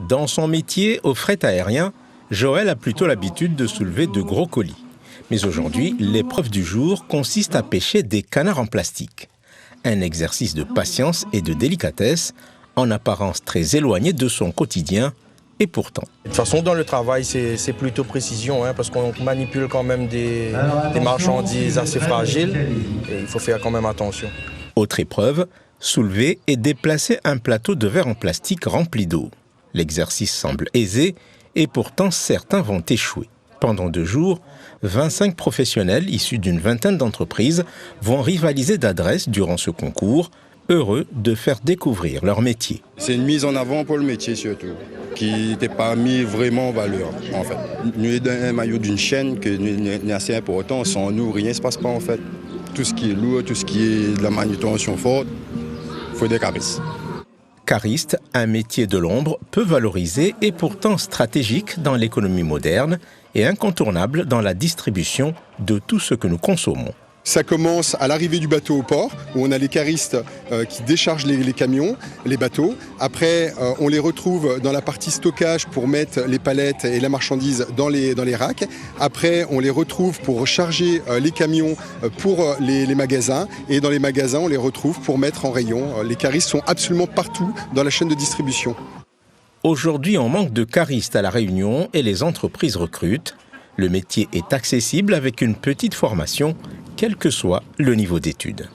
Dans son métier au fret aérien, Joël a plutôt l'habitude de soulever de gros colis. Mais aujourd'hui, l'épreuve du jour consiste à pêcher des canards en plastique. Un exercice de patience et de délicatesse, en apparence très éloigné de son quotidien, et pourtant. De toute façon, dans le travail, c'est plutôt précision, parce qu'on manipule quand même des marchandises assez fragiles, et il faut faire quand même attention. Autre épreuve, soulever et déplacer un plateau de verre en plastique rempli d'eau. L'exercice semble aisé et pourtant certains vont échouer. Pendant 2 jours, 25 professionnels issus d'une vingtaine d'entreprises vont rivaliser d'adresse durant ce concours, heureux de faire découvrir leur métier. C'est une mise en avant pour le métier surtout, qui n'était pas mis vraiment en valeur en fait. Nous sommes un maillot d'une chaîne qui est assez important, sans nous rien ne se passe pas en fait. Tout ce qui est lourd, tout ce qui est de la manutention forte, il faut des caristes. Cariste, un métier de l'ombre peu valorisé et pourtant stratégique dans l'économie moderne et incontournable dans la distribution de tout ce que nous consommons. Ça commence à l'arrivée du bateau au port, où on a les caristes qui déchargent les camions, les bateaux. Après, on les retrouve dans la partie stockage pour mettre les palettes et la marchandise dans les racks. Après, on les retrouve pour charger les camions pour les magasins. Et dans les magasins, on les retrouve pour mettre en rayon. Les caristes sont absolument partout dans la chaîne de distribution. Aujourd'hui, on manque de caristes à La Réunion et les entreprises recrutent. Le métier est accessible avec une petite formation, quel que soit le niveau d'études.